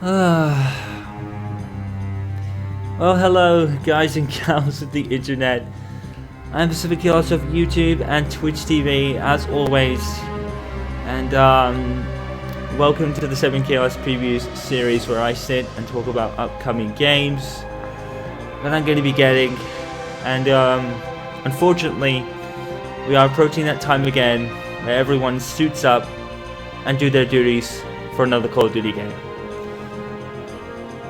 Well, hello, guys and gals of the internet. I'm the7chaos of YouTube and Twitch TV, as always. And, welcome to the 7chaos previews series where I sit and talk about upcoming games that I'm going to be getting. And, unfortunately, we are approaching that time again where everyone suits up and do their duties for another Call of Duty game.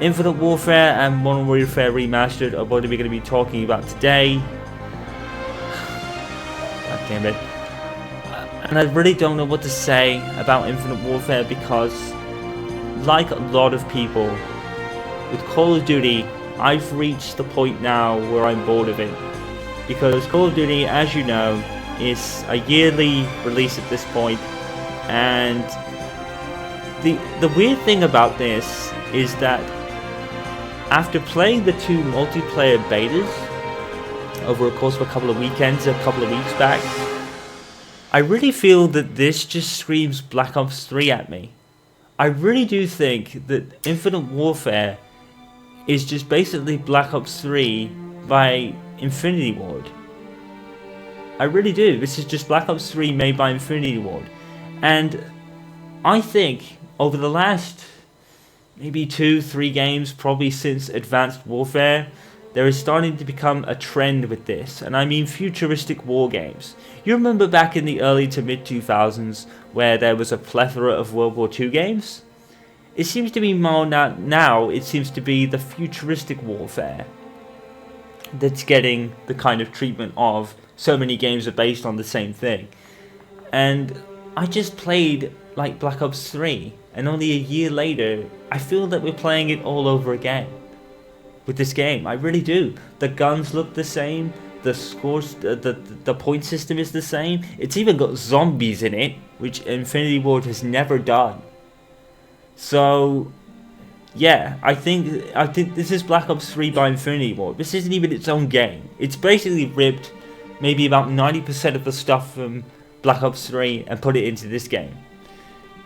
Infinite Warfare and Modern Warfare Remastered are what we're going to be talking about today. God damn it. And I really don't know what to say about Infinite Warfare because, like a lot of people, with Call of Duty, I've reached the point now where I'm bored of it. Because Call of Duty, as you know, is a yearly release at this point, and the weird thing about this is that after playing the two multiplayer betas over a course of a couple of weekends, a couple of weeks back, I really feel that this just screams Black Ops 3 at me. I really do think that Infinite Warfare is just basically Black Ops 3 by Infinity Ward. I really do. This is just Black Ops 3 made by Infinity Ward. And I think over the last maybe 2-3 games, probably since Advanced Warfare, there is starting to become a trend with this, and I mean futuristic war games. You remember back in the early to mid 2000s where there was a plethora of World War II games? It seems to be more now it seems to be the futuristic warfare that's getting the kind of treatment of so many games are based on the same thing. And I just played like Black Ops 3, and only a year later I feel that we're playing it all over again with this game. I really do. The guns look the same, the scores, the point system is the same. It's even got zombies in it, which Infinity Ward has never done. So yeah, I think this is Black Ops 3 by Infinity Ward. This isn't even its own game. It's basically ripped maybe about 90% of the stuff from Black Ops 3 and put it into this game.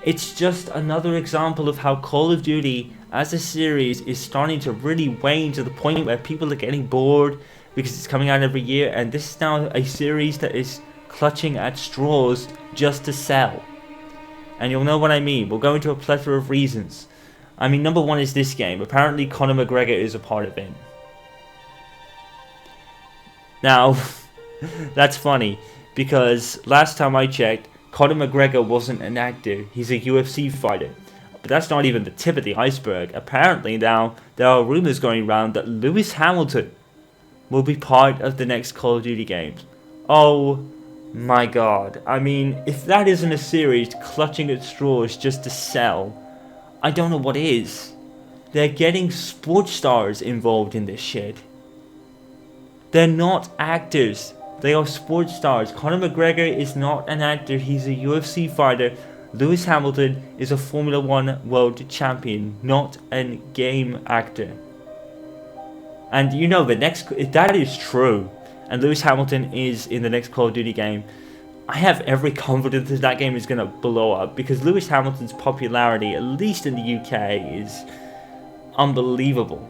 It's just another example of how Call of Duty as a series is starting to really wane to the point where people are getting bored because it's coming out every year, and this is now a series that is clutching at straws just to sell. And you'll know what I mean. We'll go into a plethora of reasons. I mean, number one is this game. Apparently Conor McGregor is a part of it. Now, that's funny because last time I checked, Conor McGregor wasn't an actor, he's a UFC fighter. But that's not even the tip of the iceberg. Apparently now, there are rumors going around that Lewis Hamilton will be part of the next Call of Duty games. Oh my god. I mean, if that isn't a series clutching at straws just to sell, I don't know what is. They're getting sports stars involved in this shit. They're not actors. They are sports stars. Conor McGregor is not an actor, he's a UFC fighter. Lewis Hamilton is a Formula 1 world champion, not a game actor. And you know, if that is true, and Lewis Hamilton is in the next Call of Duty game, I have every confidence that that game is going to blow up, because Lewis Hamilton's popularity, at least in the UK, is unbelievable.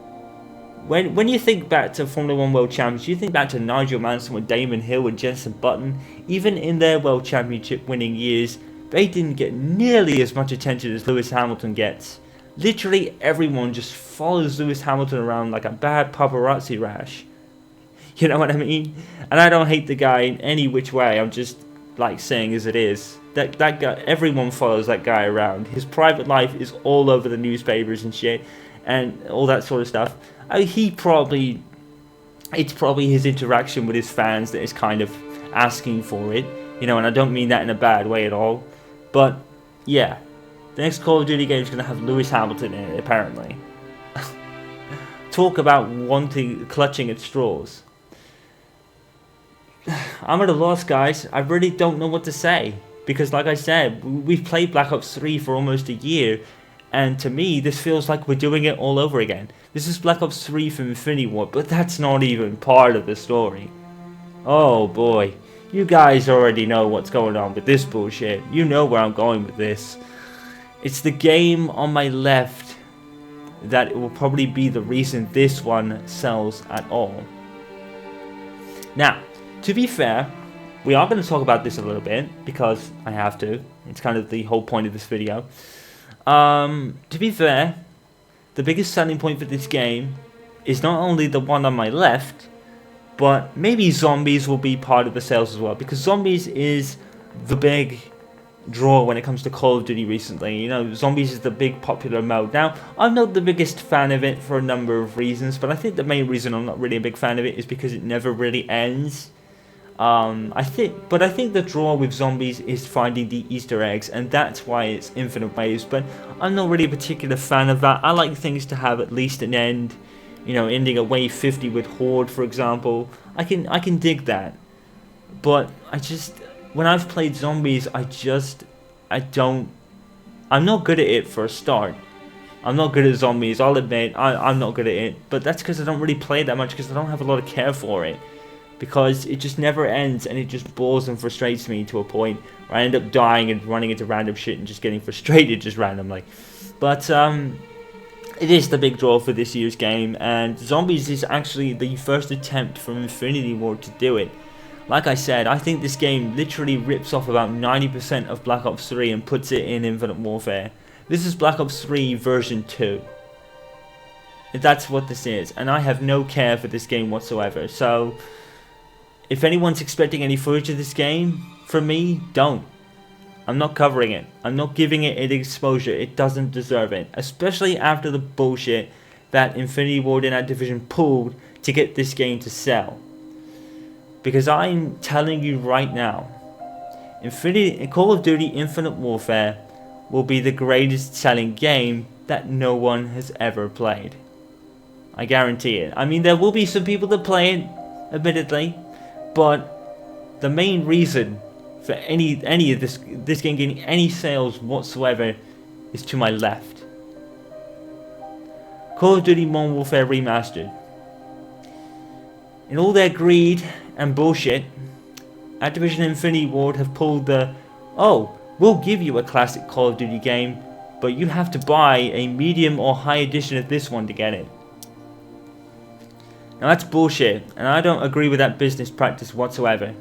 When you think back to Formula 1 World Champions, you think back to Nigel Mansell and Damon Hill and Jenson Button. Even in their World Championship winning years, they didn't get nearly as much attention as Lewis Hamilton gets. Literally everyone just follows Lewis Hamilton around like a bad paparazzi rash. You know what I mean? And I don't hate the guy in any which way, I'm just like saying as it is. That guy, everyone follows that guy around. His private life is all over the newspapers and shit, and all that sort of stuff. It's probably his interaction with his fans that is kind of asking for it, you know, and I don't mean that in a bad way at all. But yeah, the next Call of Duty game is going to have Lewis Hamilton in it, apparently. Talk about clutching at straws. I'm at a loss, guys. I really don't know what to say, because like I said, we've played Black Ops 3 for almost a year, and to me, this feels like we're doing it all over again. This is Black Ops 3 from Infinity Ward, but that's not even part of the story. Oh boy, you guys already know what's going on with this bullshit. You know where I'm going with this. It's the game on my left that it will probably be the reason this one sells at all. Now, to be fair, we are going to talk about this a little bit, because I have to. It's kind of the whole point of this video. To be fair, the biggest selling point for this game is not only the one on my left, but maybe zombies will be part of the sales as well, because zombies is the big draw when it comes to Call of Duty recently. You know, zombies is the big popular mode. Now, I'm not the biggest fan of it for a number of reasons, but I think the main reason I'm not really a big fan of it is because it never really ends. I think the draw with zombies is finding the Easter eggs, and that's why it's infinite waves. But I'm not really a particular fan of that. I like things to have at least an end. You know, ending at wave 50 with Horde, for example. I can dig that. But when I've played zombies, I'm not good at it for a start. I'm not good at zombies, I'll admit. I'm not good at it. But that's because I don't really play it that much, because I don't have a lot of care for it. Because it just never ends, and it just bores and frustrates me to a point where I end up dying and running into random shit and just getting frustrated just randomly. But it is the big draw for this year's game, and zombies is actually the first attempt from Infinity Ward to do it. Like I said, I think this game literally rips off about 90% of Black Ops 3 and puts it in Infinite Warfare. This is Black Ops 3 version 2. That's what this is, and I have no care for this game whatsoever. So, if anyone's expecting any footage of this game, from me, don't. I'm not covering it. I'm not giving it an exposure. It doesn't deserve it. Especially after the bullshit that Infinity Ward and Activision pulled to get this game to sell. Because I'm telling you right now, Call of Duty Infinite Warfare will be the greatest selling game that no one has ever played. I guarantee it. I mean, there will be some people that play it, admittedly, but the main reason for any of this game getting any sales whatsoever is to my left. Call of Duty Modern Warfare Remastered. In all their greed and bullshit, Activision and Infinity Ward have pulled the, oh, we'll give you a classic Call of Duty game, but you have to buy a medium or high edition of this one to get it. Now that's bullshit, and I don't agree with that business practice whatsoever.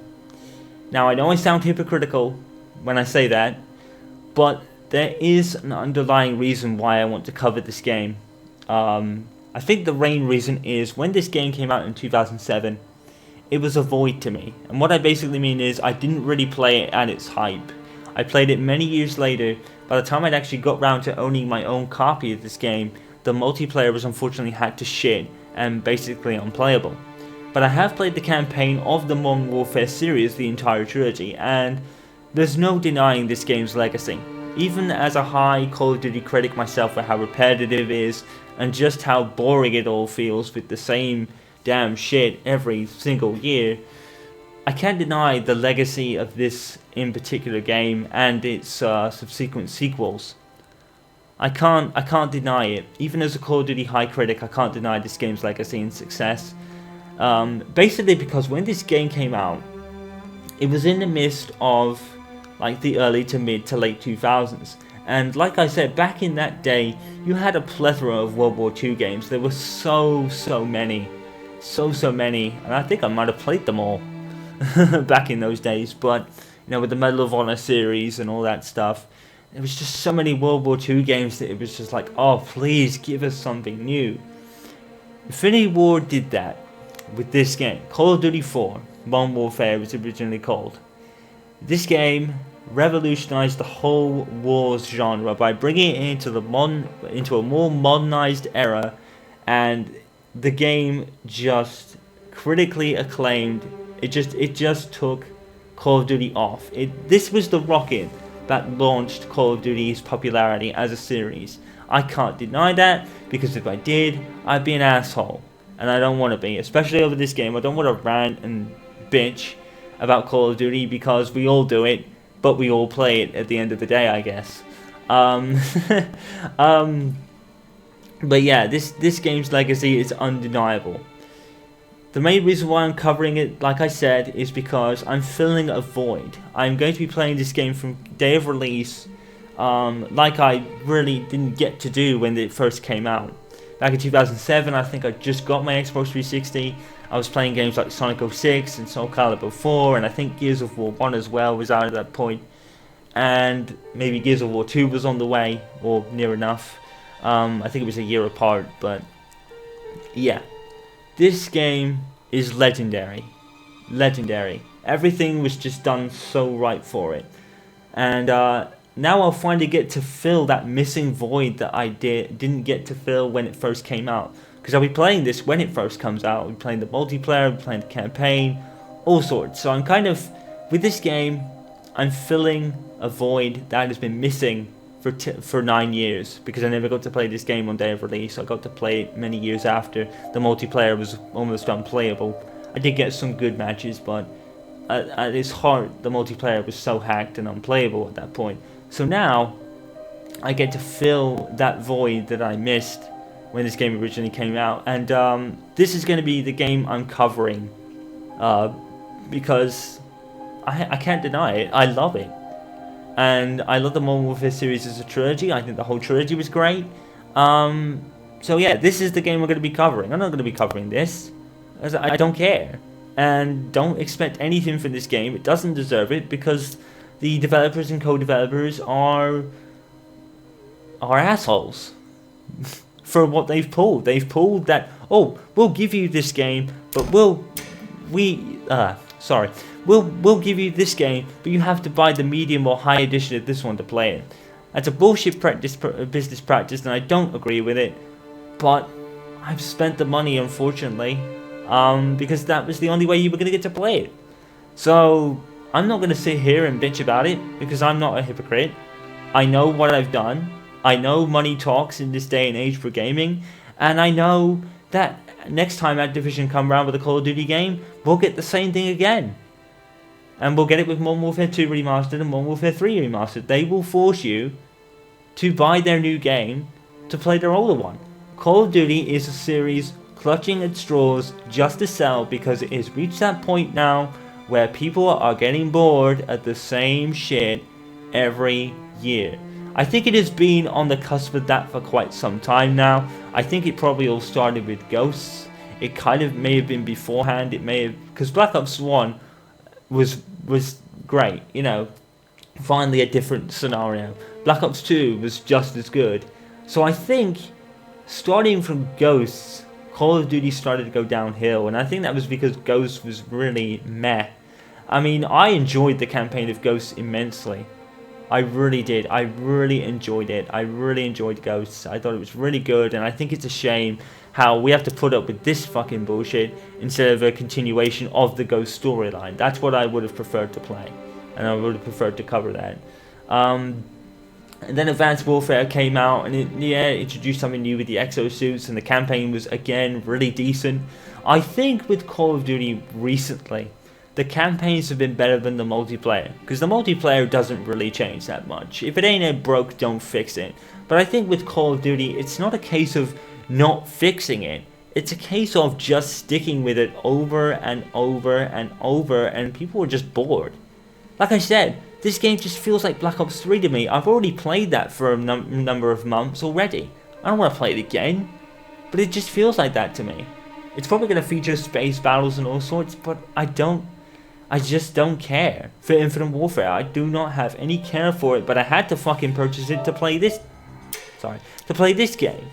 Now I know I sound hypocritical when I say that, but there is an underlying reason why I want to cover this game. I think the main reason is when this game came out in 2007, it was a void to me. And what I basically mean is I didn't really play it at its hype. I played it many years later. By the time I'd actually got round to owning my own copy of this game, the multiplayer was unfortunately hacked to shit and basically unplayable. But I have played the campaign of the Modern Warfare series, the entire trilogy, and there's no denying this game's legacy. Even as a high Call of Duty critic myself for how repetitive it is, and just how boring it all feels with the same damn shit every single year, I can't deny the legacy of this in particular game and its subsequent sequels. I can't deny it. Even as a Call of Duty high critic, I can't deny this game's legacy and success. Basically because when this game came out, it was in the midst of like the early to mid to late 2000s. And like I said, back in that day, you had a plethora of World War II games. There were so many. So many. And I think I might have played them all back in those days. But, you know, with the Medal of Honor series and all that stuff, there was just so many World War II games that it was just like, oh, please give us something new. Infinity Ward did that with this game. Call of Duty 4, Modern Warfare was originally called. This game revolutionized the whole wars genre by bringing it into a more modernized era, and the game just critically acclaimed. It just took Call of Duty off. This was the rocket that launched Call of Duty's popularity as a series. I can't deny that, because if I did, I'd be an asshole, and I don't want to be, especially over this game. I don't want to rant and bitch about Call of Duty, because we all do it, but we all play it at the end of the day, I guess. But yeah, this game's legacy is undeniable. The main reason why I'm covering it, like I said, is because I'm filling a void. I'm going to be playing this game from day of release, like I really didn't get to do when it first came out. Back in 2007, I think I just got my Xbox 360. I was playing games like Sonic 06 and Soul Calibur 4, and I think Gears of War 1 as well was out at that point. And maybe Gears of War 2 was on the way, or near enough. I think it was a year apart, but yeah. This game is legendary. Legendary. Everything was just done so right for it. And now I'll finally get to fill that missing void that I didn't get to fill when it first came out. Because I'll be playing this when it first comes out. I'll be playing the multiplayer, I'll be playing the campaign, all sorts. So I'm kind of, with this game, I'm filling a void that has been missing for 9 years, because I never got to play this game on day of release. I got to play it many years after the multiplayer was almost unplayable. I did get some good matches, but at its heart, the multiplayer was so hacked and unplayable at that point. So now, I get to fill that void that I missed when this game originally came out, and this is going to be the game I'm covering, because I can't deny it. I love it. And I love the Modern Warfare series as a trilogy. I think the whole trilogy was great. So yeah, this is the game we're going to be covering. I'm not going to be covering this, as I don't care. And don't expect anything from this game. It doesn't deserve it, because the developers and co-developers are assholes for what they've pulled. They've pulled that, oh, we'll give you this game, but we'll give you this game, but you have to buy the medium or high edition of this one to play it. That's a bullshit business practice, and I don't agree with it. But I've spent the money, unfortunately, because that was the only way you were going to get to play it. So I'm not going to sit here and bitch about it, because I'm not a hypocrite. I know what I've done. I know money talks in this day and age for gaming, and I know that next time Activision come around with a Call of Duty game, we'll get the same thing again. And we'll get it with Modern Warfare 2 Remastered and Modern Warfare 3 Remastered. They will force you to buy their new game to play their older one. Call of Duty is a series clutching at straws just to sell, because it has reached that point now where people are getting bored at the same shit every year. I think it has been on the cusp of that for quite some time now. I think it probably all started with Ghosts. It kind of may have been beforehand. It may have, because Black Ops 1 was great, you know, finally a different scenario. Black Ops 2 was just as good. So I think starting from Ghosts, Call of Duty started to go downhill, and I think that was because Ghosts was really meh. I mean, I enjoyed the campaign of Ghosts immensely. I really did. I really enjoyed it. I really enjoyed Ghosts. I thought it was really good, and I think it's a shame how we have to put up with this fucking bullshit instead of a continuation of the Ghost storyline. That's what I would have preferred to play, and I would have preferred to cover that. And then Advanced Warfare came out, and it introduced something new with the exosuits, and the campaign was again really decent. I think with Call of Duty recently, the campaigns have been better than the multiplayer, because the multiplayer doesn't really change that much. If it ain't broke, don't fix it. But I think with Call of Duty, it's not a case of not fixing it. It's a case of just sticking with it over and over and over, and people are just bored. Like I said, this game just feels like Black Ops 3 to me. I've already played that for a number of months already. I don't want to play it again, but it just feels like that to me. It's probably going to feature space battles and all sorts, but I just don't care for Infinite Warfare. I do not have any care for it, but I had to fucking purchase it to play this. To play this game.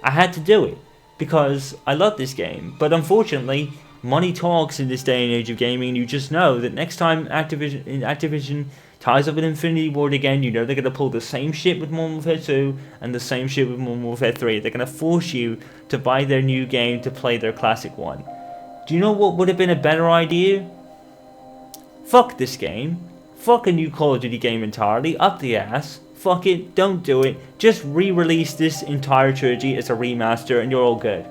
I had to do it because I love this game. But unfortunately, money talks in this day and age of gaming. You just know that next time Activision ties up with Infinity Ward again, you know they're going to pull the same shit with Modern Warfare 2 and the same shit with Modern Warfare 3. They're going to force you to buy their new game to play their classic one. Do you know what would have been a better idea? Fuck this game. Fuck a new Call of Duty game entirely. Up the ass. Fuck it. Don't do it. Just re-release this entire trilogy as a remaster and you're all good.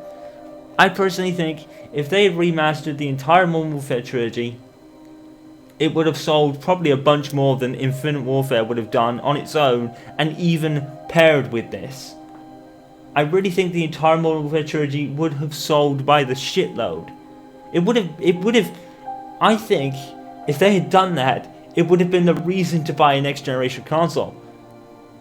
I personally think if they had remastered the entire Modern Warfare trilogy, it would have sold probably a bunch more than Infinite Warfare would have done on its own, and even paired with this. I really think the entire Modern Warfare trilogy would have sold by the shitload. It would have, I think, if they had done that, it would have been the reason to buy a next generation console.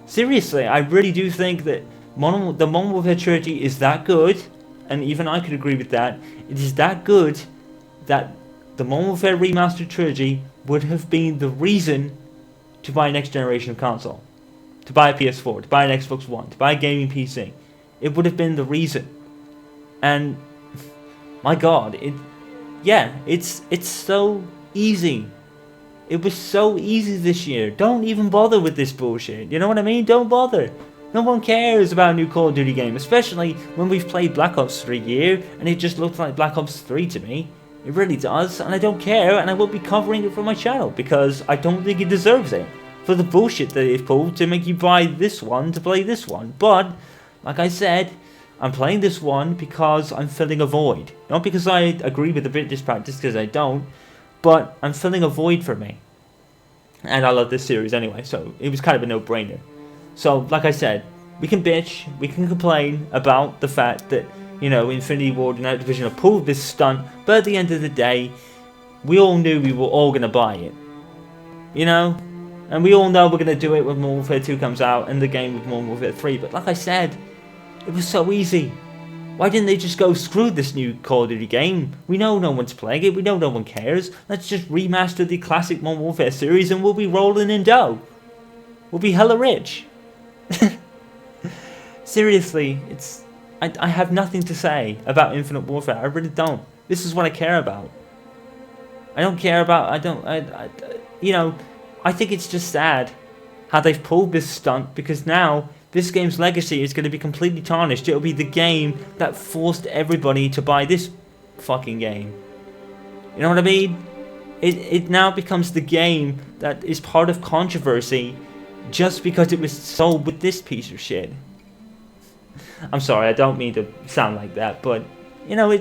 Seriously, I really do think that The Modern Warfare trilogy is that good, and even I could agree with that. It is that good that the Modern Warfare Remastered trilogy would have been the reason to buy a next generation of console, to buy a PS4, to buy an Xbox One, to buy a gaming PC. It would have been the reason. And my God, it's so easy. It was so easy this year. Don't even bother with this bullshit. You know what I mean? Don't bother. No one cares about a new Call of Duty game, especially when we've played Black Ops 3 here, and it just looks like Black Ops 3 to me. It really does, and I don't care, and I will be covering it for my channel, because I don't think it deserves it. For the bullshit that they've pulled to make you buy this one to play this one. But, like I said, I'm playing this one because I'm filling a void. Not because I agree with the British practice, because I don't, but I'm filling a void for me. And I love this series anyway, so it was kind of a no-brainer. So, like I said, we can bitch, we can complain about the fact that, you know, Infinity Ward and Activision have pulled this stunt, but at the end of the day, we all knew we were all going to buy it. You know? And we all know we're going to do it when Modern Warfare 2 comes out and the game with Modern Warfare 3, but like I said, it was so easy. Why didn't they just go, screw this new Call of Duty game? We know no one's playing it, we know no one cares. Let's just remaster the classic Modern Warfare series and we'll be rolling in dough. We'll be hella rich. Seriously, I have nothing to say about Infinite Warfare. I really don't. This is what I care about. I don't care about, you know, I think it's just sad how they've pulled this stunt, because now this game's legacy is going to be completely tarnished. It'll be the game that forced everybody to buy this fucking game. You know what I mean? It now becomes the game that is part of controversy just because it was sold with this piece of shit. I'm sorry, I don't mean to sound like that, but, you know,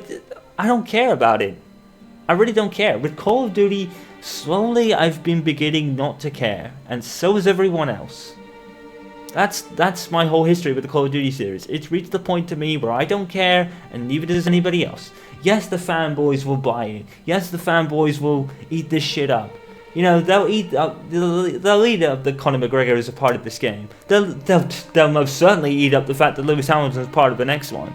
I don't care about it. I really don't care. With Call of Duty, slowly I've been beginning not to care, and so is everyone else. That's my whole history with the Call of Duty series. It's reached the point to me where I don't care, and neither does anybody else. Yes, the fanboys will buy it. Yes, the fanboys will eat this shit up. You know, they'll eat up that Conor McGregor is a part of this game. They'll most certainly eat up the fact that Lewis Hamilton is part of the next one.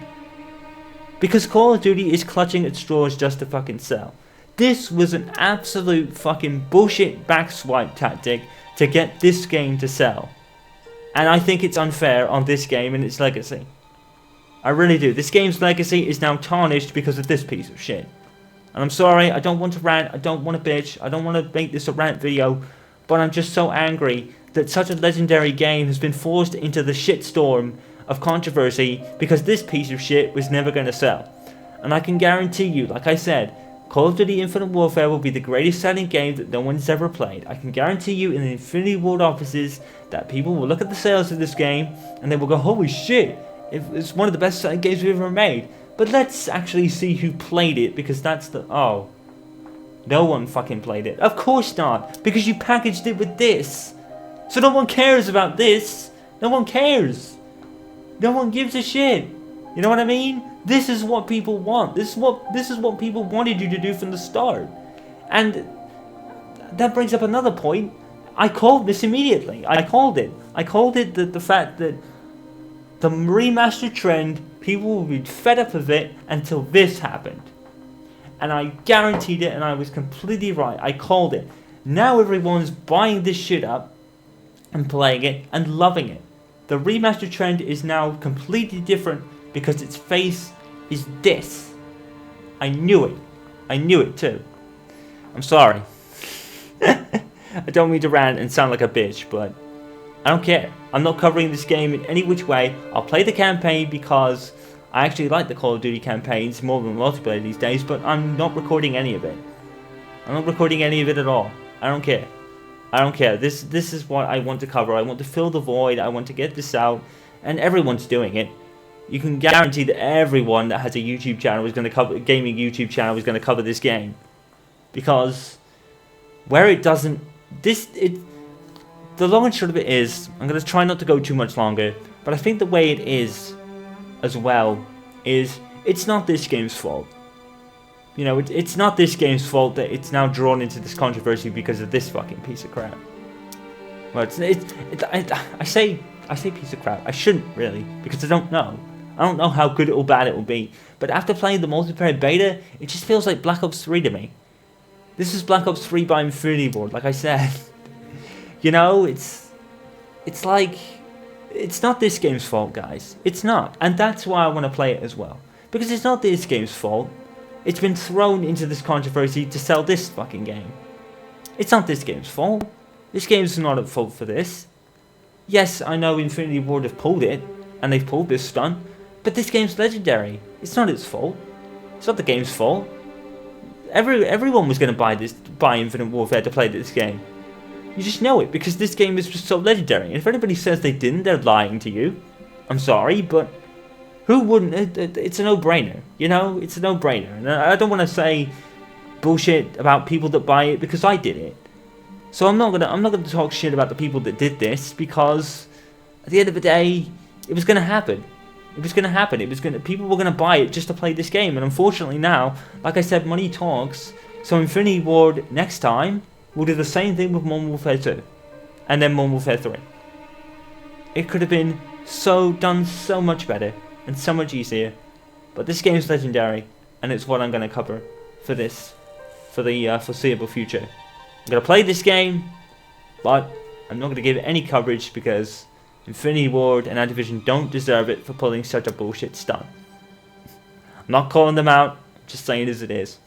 Because Call of Duty is clutching at straws just to fucking sell. This was an absolute fucking bullshit backswipe tactic to get this game to sell. And I think it's unfair on this game and its legacy. I really do. This game's legacy is now tarnished because of this piece of shit. And I'm sorry, I don't want to rant, I don't want to bitch, I don't want to make this a rant video, but I'm just so angry that such a legendary game has been forced into the shitstorm of controversy because this piece of shit was never going to sell. And I can guarantee you, like I said, Call of Duty Infinite Warfare will be the greatest selling game that no one's ever played. I can guarantee you in the Infinity Ward offices that people will look at the sales of this game and they will go, holy shit, it's one of the best selling games we've ever made. But let's actually see who played it, because that's the... Oh. No one fucking played it. Of course not, because you packaged it with this. So no one cares about this. No one cares. No one gives a shit. You know what I mean? This is what people want. This is what people wanted you to do from the start. And that brings up another point. I called this immediately. I called it the fact that the remastered trend, people will be fed up of it until this happened. And I guaranteed it, and I was completely right. I called it. Now everyone's buying this shit up and playing it and loving it. The remastered trend is now completely different because its face is this. I knew it. I knew it too. I'm sorry. I don't mean to rant and sound like a bitch, but I don't care. I'm not covering this game in any which way. I'll play the campaign because I actually like the Call of Duty campaigns more than multiplayer these days, but I'm not recording any of it. I'm not recording any of it at all. I don't care. I don't care. This is what I want to cover. I want to fill the void. I want to get this out, and everyone's doing it. You can guarantee that everyone that has a YouTube channel is going to cover gaming YouTube channel is going to cover this game, because where it doesn't, the long and short of it is, I'm going to try not to go too much longer, but I think the way it is as well is it's not this game's fault. You know, it's not this game's fault that it's now drawn into this controversy because of this fucking piece of crap. Well, I say I say piece of crap. I shouldn't really, because I don't know. I don't know how good or bad it will be. But after playing the multiplayer beta, it just feels like Black Ops 3 to me. This is Black Ops 3 by Infinity Ward, like I said. You know, it's like, it's not this game's fault, guys. It's not. And that's why I want to play it as well. Because it's not this game's fault. It's been thrown into this controversy to sell this fucking game. It's not this game's fault. This game's not at fault for this. Yes, I know Infinity Ward have pulled it, and they've pulled this stunt, but this game's legendary. It's not its fault. It's not the game's fault. Everyone was going to buy Infinite Warfare to play this game. You just know it, because this game is just so legendary. And if anybody says they didn't, they're lying to you. I'm sorry, but who wouldn't? It's a no-brainer, you know? It's a no-brainer. And I don't want to say bullshit about people that buy it, because I did it. So I'm not gonna talk shit about the people that did this, because at the end of the day, it was gonna happen. It was gonna happen. People were gonna buy it just to play this game. And unfortunately now, like I said, money talks. So Infinity Ward next time will do the same thing with Modern Warfare 2, and then Modern Warfare 3. It could have been done so much better and so much easier. But this game is legendary, and it's what I'm gonna cover for the foreseeable future. I'm going to play this game, but I'm not going to give it any coverage because Infinity Ward and Activision don't deserve it for pulling such a bullshit stunt. I'm not calling them out, I'm just saying it as it is.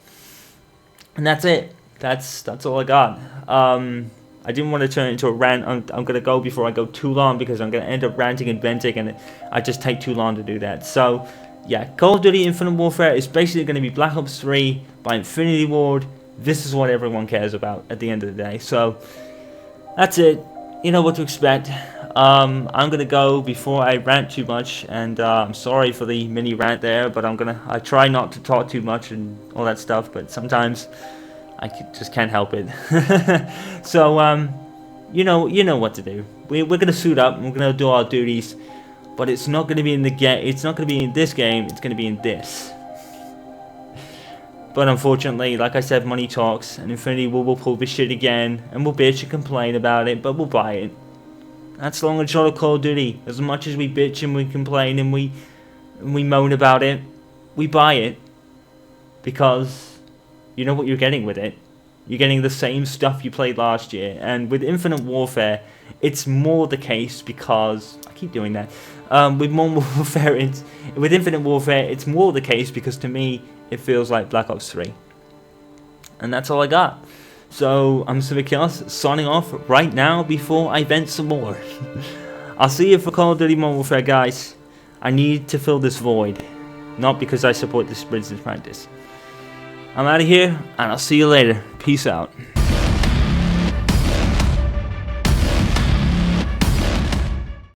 And that's it. That's all I got. I didn't want to turn it into a rant. I'm going to go before I go too long, because I'm going to end up ranting and venting, and I just take too long to do that. So, yeah, Call of Duty Infinite Warfare is basically going to be Black Ops 3 by Infinity Ward. This is what everyone cares about at the end of the day. So that's it. You know what to expect. I'm gonna go before I rant too much, and I'm sorry for the mini rant there, but I try not to talk too much and all that stuff, but sometimes I just can't help it. So you know what to do. We're gonna suit up and we're gonna do our duties, but it's not gonna be in the game. It's not gonna be in this game. It's gonna be in this. But unfortunately, like I said, money talks, and Infinity will pull this shit again, and we'll bitch and complain about it, but we'll buy it. That's long and short of Call of Duty. As much as we bitch and we complain and we moan about it, we buy it. Because you know what you're getting with it. You're getting the same stuff you played last year. And with Infinite Warfare, it's more the case because... I keep doing that. With Infinite Warfare, it's more the case because to me, it feels like Black Ops 3. And that's all I got. So, I'm the7chaos, signing off right now before I vent some more. I'll see you for Call of Duty Modern Warfare, guys. I need to fill this void. Not because I support this business practice. I'm out of here, and I'll see you later. Peace out.